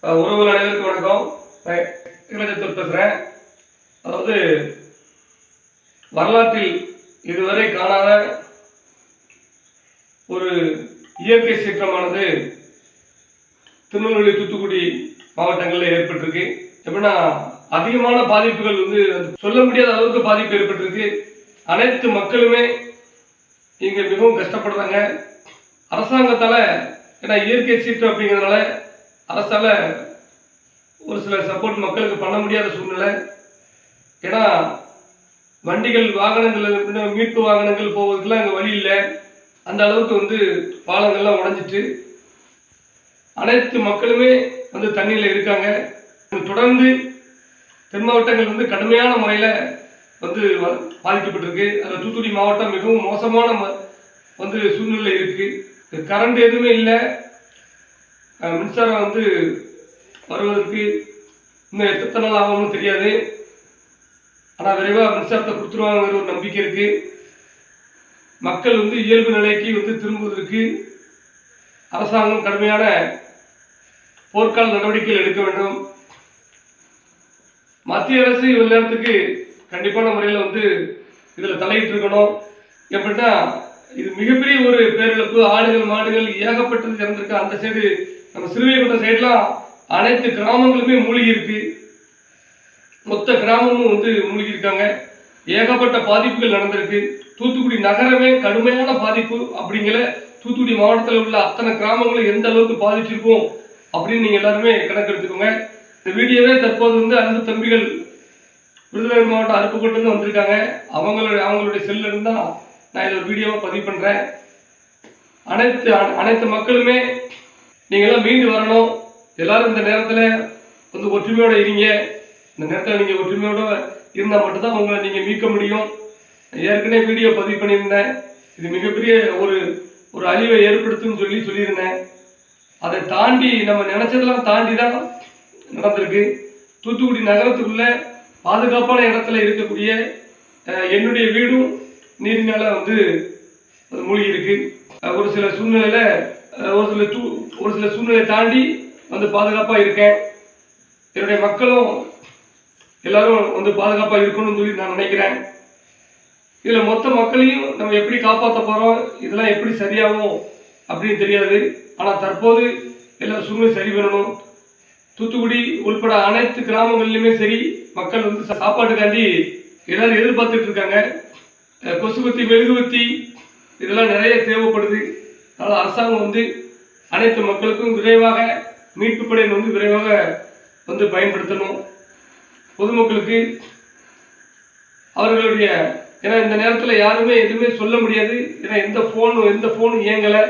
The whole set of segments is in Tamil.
உறவுகள் அனைவருக்கும் வணக்கம். இளஞ்சத்தூர் பேசுகிறேன். அதாவது வரலாற்றில் இதுவரை காணாத ஒரு இயற்கை சீற்றமானது திருநெல்வேலி, தூத்துக்குடி மாவட்டங்களில் ஏற்பட்டிருக்கு. எப்படின்னா அதிகமான பாதிப்புகள் சொல்ல முடியாத அளவுக்கு பாதிப்பு ஏற்பட்டிருக்கு. அனைத்து மக்களுமே இங்கே மிகவும் கஷ்டப்படுறாங்க. அரசாங்கத்தால், ஏன்னா இயற்கை சீற்றம் அப்படிங்கிறதுனால அரசால ஒரு சில சப்போர்ட் மக்களுக்கு பண்ண முடியாத சூழ்நிலை. ஏன்னா வண்டிகள், வாகனங்கள், மீட்பு வாகனங்கள் போவதுக்கெல்லாம் அங்கே வழி இல்லை. அந்த அளவுக்கு பாலங்கள்லாம் உடைஞ்சிட்டு அனைத்து மக்களுமே தண்ணியில் இருக்காங்க. தொடர்ந்து தென் மாவட்டங்கள் கடுமையான முறையில் பாதிக்கப்பட்டிருக்கு. அதில் தூத்துக்குடி மாவட்டம் மிகவும் மோசமான சூழ்நிலை இருக்குது. கரண்ட் எதுவுமே இல்லை. மின்சாரம் வருவதற்கு இன்னும் எத்தனை நாள் ஆகும்னு தெரியாது. ஆனால் விரைவாக மின்சாரத்தை கொடுத்துருவாங்கிற ஒரு நம்பிக்கை இருக்குது. மக்கள் இயல்பு நிலைக்கு திரும்புவதற்கு அரசாங்கம் கடுமையான போர்க்கால நடவடிக்கைகள் எடுக்க வேண்டும். மத்திய அரசு இவ்வளவு நேரத்துக்கு கண்டிப்பான முறையில் இதில் தலையிட்டு இருக்கணும். எப்படின்னா இது மிகப்பெரிய ஒரு பேரிழப்பு. ஆடுகள், மாடுகள் ஏகப்பட்டது இறந்திருக்கு. அந்த சைடு நம்ம சிறுவைகுண்டம் சைட்லாம் அனைத்து கிராமங்களுமே மூழ்கி இருக்கு. மொத்த கிராமமும் மூழ்கி இருக்காங்க. ஏகப்பட்ட பாதிப்புகள் நடந்திருக்கு. தூத்துக்குடி நகரமே கடுமையான பாதிப்பு. அப்படிங்கிற தூத்துக்குடி மாவட்டத்தில் உள்ள அத்தனை கிராமங்களும் எந்த அளவுக்கு பாதிச்சிருக்கும் அப்படின்னு நீங்கள் எல்லாருமே கணக்கெடுத்துக்கோங்க. இந்த வீடியோவே தற்போது அன்பு தம்பிகள் விருதுநகர் மாவட்டம் அருப்புக்கோட்டிலிருந்து வந்திருக்காங்க. அவங்களுடைய செல்ல இருந்து தான் நான் இதில் ஒரு வீடியோவை பதிவு பண்ணுறேன். அனைத்து மக்களுமே நீங்கள்லாம் மீண்டு வரணும். எல்லாரும் இந்த நேரத்தில் ஒற்றுமையோடு இருங்க. இந்த நேரத்தில் நீங்கள் ஒற்றுமையோடு இருந்தால் மட்டும்தான் உங்களை நீங்கள் மீட்க முடியும். ஏற்கனவே வீடியோ பதிவு பண்ணியிருந்தேன். இது மிகப்பெரிய ஒரு அழிவை ஏற்படுத்துன்னு சொல்லியிருந்தேன். அதை தாண்டி நம்ம நினச்சதெல்லாம் தாண்டி தான் நடந்திருக்கு. தூத்துக்குடி நகரத்துக்குள்ள பாதுகாப்பான இடத்துல இருக்கக்கூடிய என்னுடைய வீடும் நீரினால மூழ்கி இருக்கு. ஒரு சில சூழ்நிலை தாண்டி பாதுகாப்பாக இருக்கேன். என்னுடைய மக்களும் எல்லாரும் பாதுகாப்பாக இருக்கணும்னு சொல்லி நான் நினைக்கிறேன். இதில் மொத்த மக்களையும் நம்ம எப்படி காப்பாற்ற போகிறோம், இதெல்லாம் எப்படி சரியாகும் அப்படின்னு தெரியாது. ஆனால் தற்போது எல்லா சூழ்நிலை சரி பண்ணணும். தூத்துக்குடி உள்பட அனைத்து கிராமங்கள்லையுமே சரி, மக்கள் சாப்பாட்டுக்காண்டி எல்லாரும் எதிர்பார்த்துட்டு இருக்காங்க. கொசுவத்தி, மெழுகுவத்தி இதெல்லாம் நிறைய தேவைப்படுது. அதனால் அரசாங்கம் அனைத்து மக்களுக்கும் விரைவாக மீட்பு படை விரைவாக பயன்படுத்தணும். பொதுமக்களுக்கு அவர்களுடைய, ஏன்னா இந்த நேரத்தில் யாருமே எதுவுமே சொல்ல முடியாது. ஏன்னா எந்த ஃபோனும் இயங்கலை.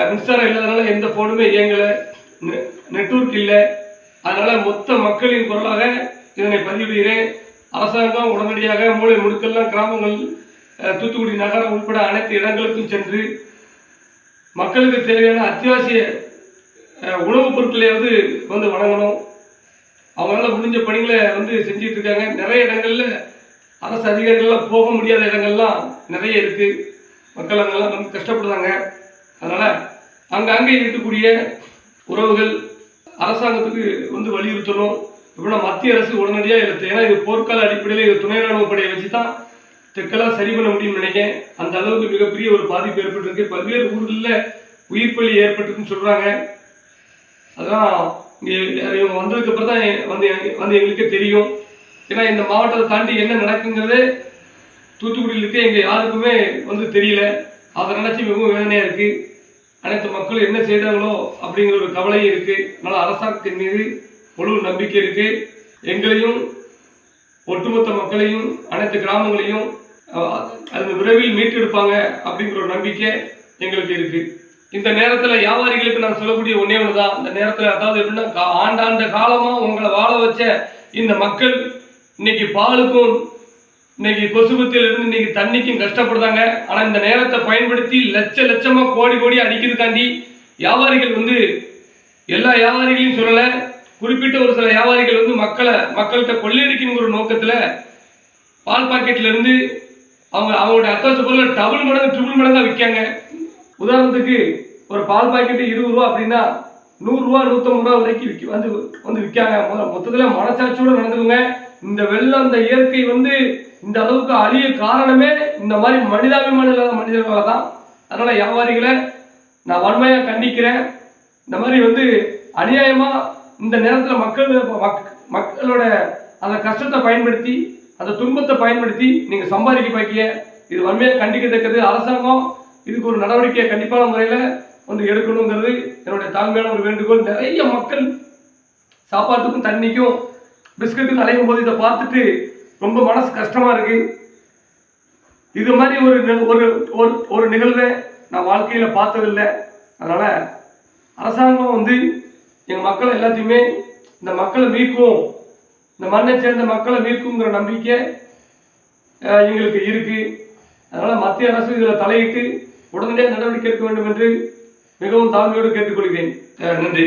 மின்சாரம் இல்லாதனால எந்த ஃபோனுமே இயங்கலை. நெட்வொர்க் இல்லை. அதனால் மொத்த மக்களின் குரலாக இதனை பதிவிடுகிறேன். அரசாங்கம் உடனடியாக மூலை முடுக்கெல்லாம் கிராமங்கள், தூத்துக்குடி நகரம் உட்பட அனைத்து இடங்களுக்கும் சென்று மக்களுக்கு தேவையான அத்தியாவசிய உணவுப் பொருட்களையாவது வழங்கணும். அவங்களால முடிஞ்ச பணிகளை செஞ்சுட்டு இருக்காங்க. நிறைய இடங்கள்ல அரசு அதிகாரிகள்லாம் போக முடியாத இடங்கள்லாம் நிறைய இருக்கு. மக்கள் அங்கெல்லாம் கஷ்டப்படுறாங்க. அதனால அங்கங்கே இருக்கக்கூடிய உறவுகள் அரசாங்கத்துக்கு வலியுறுத்தணும். எப்படின்னா மத்திய அரசு உடனடியாக இல்லை. ஏன்னா இது போர்க்கால அடிப்படையில் இது துணை ராணுவ படையை வச்சு தான் தெற்கெல்லாம் சரி பண்ண முடியும்னு நினைக்கிறேன். அந்த அளவுக்கு மிகப்பெரிய ஒரு பாதிப்பு ஏற்பட்டிருக்கு. பல்வேறு ஊர்களில் உயிர் பலி ஏற்பட்டிருக்குன்னு சொல்கிறாங்க. அதெல்லாம் இவங்க வந்ததுக்கு அப்புறம் தான் எங்களுக்கே தெரியும். ஏன்னா இந்த மாவட்டத்தை தாண்டி என்ன நடக்குங்கிறது தூத்துக்குடியில் இருக்க எங்கள் யாருக்குமே தெரியல. அதை நினச்சி மிகவும் வேதனையாக இருக்குது. அனைத்து மக்களும் என்ன செய்தாங்களோ அப்படிங்கிற ஒரு கவலையும் இருக்குது. அதனால் அரசாங்கத்தின் மீது முழு நம்பிக்கை இருக்குது. எங்களையும் ஒட்டுமொத்த மக்களையும் அனைத்து கிராமங்களையும் அது விரைவில் மீட்டெடுப்பாங்க அப்படிங்கிற ஒரு நம்பிக்கை எங்களுக்கு இருக்குது. இந்த நேரத்தில் வியாபாரிகளுக்கு நான் சொல்லக்கூடிய ஒன்றே ஒன்று தான். இந்த நேரத்தில் அதாவது எப்படின்னா ஆண்டாண்ட காலமாக உங்களை வாழ வச்ச இந்த மக்கள் இன்னைக்கு பாலுக்கும் இன்னைக்கு கொசுபத்தியிலிருந்து இன்னைக்கு தண்ணிக்கும் கஷ்டப்படுறாங்க. ஆனால் இந்த நேரத்தை பயன்படுத்தி லட்சமாக கோடி அடிக்கிறதுக்காண்டி வியாபாரிகள் எல்லா வியாபாரிகளையும் சொல்லலை, குறிப்பிட்ட ஒரு சில வியாபாரிகள் மக்கள்கிட்ட கொள்ளையடிக்கணுங்கிற நோக்கத்தில் பால் பாக்கெட்ல இருந்து அவங்களுடைய அத்தாச பொருளை ட்ரிபிள் மடங்காக விற்காங்க. உதாரணத்துக்கு ஒரு பால் பாக்கெட்டு 20 ரூபா அப்படின்னா 100 ரூபா 150 ரூபா வரைக்கும் வந்து விற்காங்க. மொத்தத்தில் மனசாட்சியோடு நடந்துக்குங்க. இந்த வெள்ளம், இந்த இயற்கை இந்த அளவுக்கு அழிய காரணமே இந்த மாதிரி மனிதாபிமானம் இல்லாத மனிதர்களால் தான். அதனால் வியாபாரிகளை நான் வன்மையாக கண்டிக்கிறேன். இந்த மாதிரி அநியாயமாக இந்த நேரத்தில் மக்களோட அந்த கஷ்டத்தை பயன்படுத்தி, அந்த துன்பத்தை பயன்படுத்தி நீங்கள் சம்பாதிக்க பார்க்கிய, இது வன்மையாக கண்டிக்கத்தக்கது. அரசாங்கம் இதுக்கு ஒரு நடவடிக்கை கண்டிப்பான முறையில் எடுக்கணுங்கிறது என்னுடைய தாழ்மையான ஒரு வேண்டுகோள். நிறைய மக்கள் சாப்பாட்டுக்கும் தண்ணிக்கும் பிஸ்கட்டுக்கும் அலையும் போது இதை பார்த்துட்டு ரொம்ப மனசு கஷ்டமாக இருக்குது. இது மாதிரி ஒரு நிகழ்வை நான் வாழ்க்கையில் பார்த்ததில்லை. அதனால் அரசாங்கம் எங்கள் மக்களை எல்லாத்தையுமே இந்த மக்களை மீட்கும், இந்த மண்ணை சேர்ந்த மக்களை மீட்குங்கிற நம்பிக்கை எங்களுக்கு இருக்குது. அதனால் மத்திய அரசு இதில் தலையிட்டு உடனடியாக நடவடிக்கை எடுக்க வேண்டும் என்று மிகவும் தாழ்மையோடு கேட்டுக்கொள்கிறேன். நன்றி.